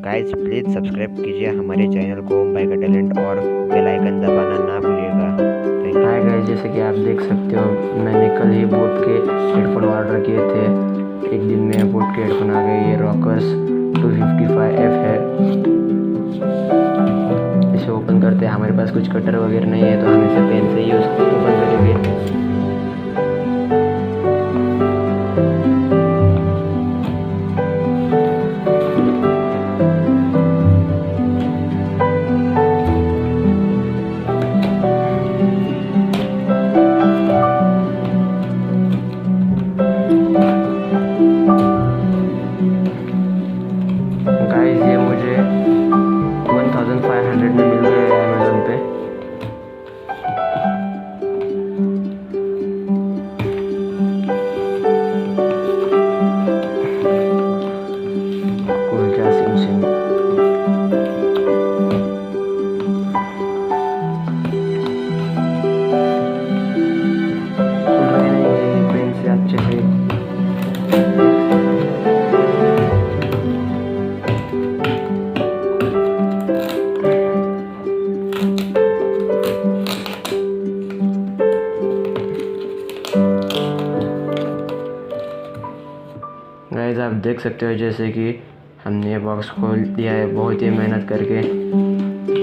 Guys please subscribe कीजिए हमारे channel को बाय का टैलेंट और बेल आइकन दबाना ना भूलिएगा। Thank you. हाय गाइस, जैसे कि आप देख सकते हो मैंने कल ही बोट के हेडफोन ऑर्डर किए थे। एक दिन में बोट के हेडफोन आ गए। ये रॉकर्स 255F है। इसे ओपन करते हैं। हमारे पास कुछ कटर वगैरह नहीं है तो हम इसे पेन से ही उसको ओपन करेंगे। गाइस ये मुझे 1500 में मिल गया है अमेज़न पे। कोई क्या सिम खुल रहे नहीं पेन से अच्छे से। गाइस आप देख सकते हो जैसे कि हमने ये बॉक्स खोल दिया है बहुत ही मेहनत करके।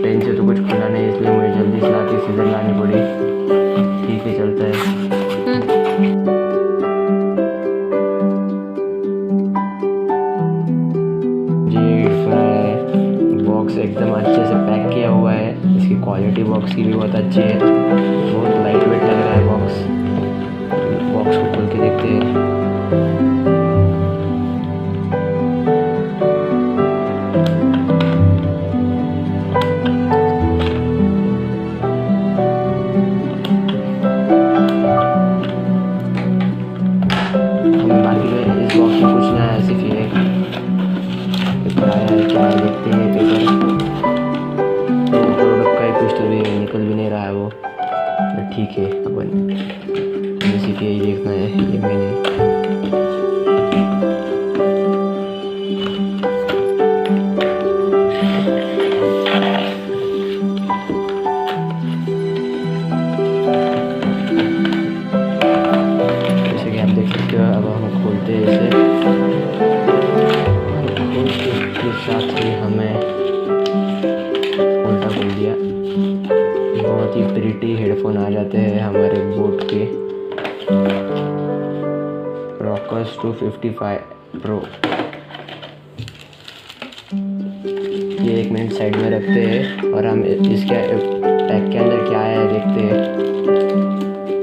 पेन से तो कुछ खुला नहीं, इसलिए मुझे जल्दी से ला के सीजर लानी पड़ी। ठीक है, चलता है। जी बॉक्स एकदम अच्छे से पैक किया हुआ है। इसकी क्वालिटी बॉक्स की भी बहुत अच्छी है। बहुत लाइट वेट लग रहा है बॉक्स। बॉक्स को खोल के देखते हैं। बाकी में इस बॉक्स में कुछ नया है, सिर्फ ये पेपर आया है। क्या है देखते हैं पेपर। तो प्रोडक्ट का ही कुछ तो भी निकल भी नहीं रहा है वो। ठीक है, अपन सिर्फ यही देखना है। ये मैंने जैसे कि आप देख सकते हो। अब हम खोलते हैं इसे। के साथ ही हमें उल्टा खोल दिया। बहुत ही प्रिटी हेडफोन आ जाते हैं हमारे बोट के। Rockers 255 Pro. ये 1 मिनट साइड में रखते हैं और हम इसके पैक के अंदर क्या है देखते हैं।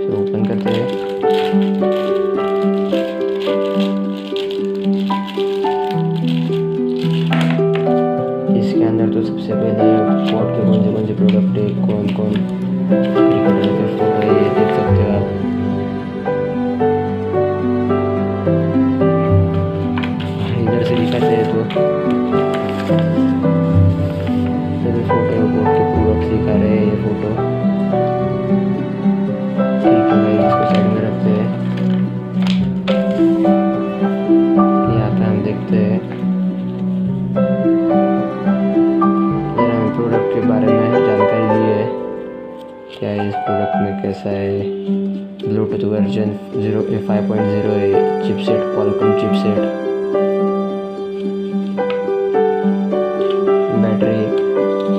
तो ओपन करते हैं। इसके अंदर तो सबसे पहले बोट के कौन से प्रोडक्ट है, कौन कौन क्रिकेटर के फोटो है, ये देख सकते हो आप। इधर से दिखाते हैं तो फोटो बोट के प्रोडक्ट दिखा रहे हैं। ये फोटो ठीक है भाई, इसको साइड में रखते हैं। यहाँ पे हम देखते हैं प्रोडक्ट के बारे में जानकारी दी है। क्या है इस प्रोडक्ट में, कैसा है। ब्लूटूथ वर्जन 5.0 है। Chipset Qualcomm chipset. Battery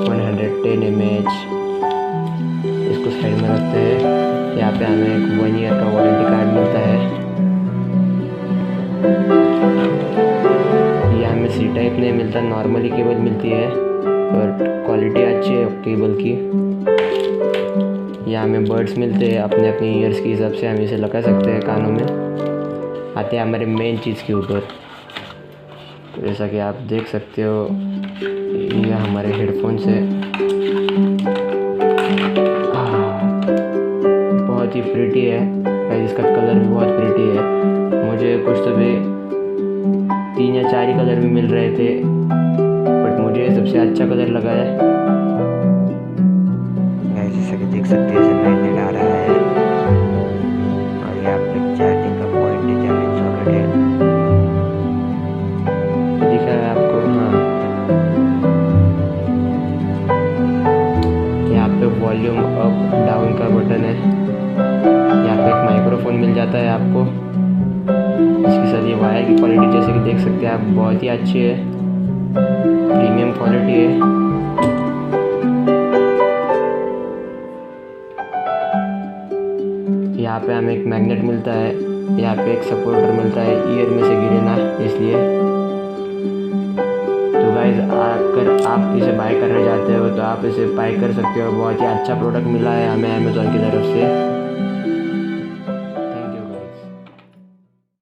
110 mAh। इसको साइड में रखते हैं। यहाँ पे हमें एक 1 ईयर का वारंटी कार्ड मिलता है। ये हमें सी टाइप नहीं मिलता, नॉर्मली केबल मिलती है और क्वालिटी अच्छी है केबल की। यहाँ हमें बर्ड्स मिलते हैं अपने अपने ईयर्स के हिसाब से। हम इसे लगा सकते हैं कानों में। आते हैं हमारे मेन चीज़ के ऊपर। तो जैसा कि आप देख सकते हो ये हमारे हेडफोन्स है। बहुत ही प्रिटी है। इसका कलर भी बहुत प्रिटी है। मुझे कुछ तो भी 3 या 4 ही कलर भी मिल रहे थे, बट मुझे सबसे अच्छा कलर लगा है। जैसा कि देख सकते हैं इसे मैग्नेट आ रहा है और यहाँ पे चार्जिंग का पॉइंट है, चार्जिंग सॉकेट है। दिखा है आपको? हाँ, आपको। इसके साथ ये वायर की क्वालिटी जैसे कि देख सकते हैं आप बहुत ही अच्छी है, प्रीमियम क्वालिटी है। यहाँ पे हमें एक मैग्नेट मिलता है, यहाँ पे एक सपोर्टर मिलता है ईयर में से गिरे ना इसलिए। तो गाइस अगर आप इसे बाय करना चाहते हो तो आप इसे बाय कर सकते हो। बहुत ही अच्छा प्रोडक्ट मिला है हमें अमेज़ॉन की तरफ से।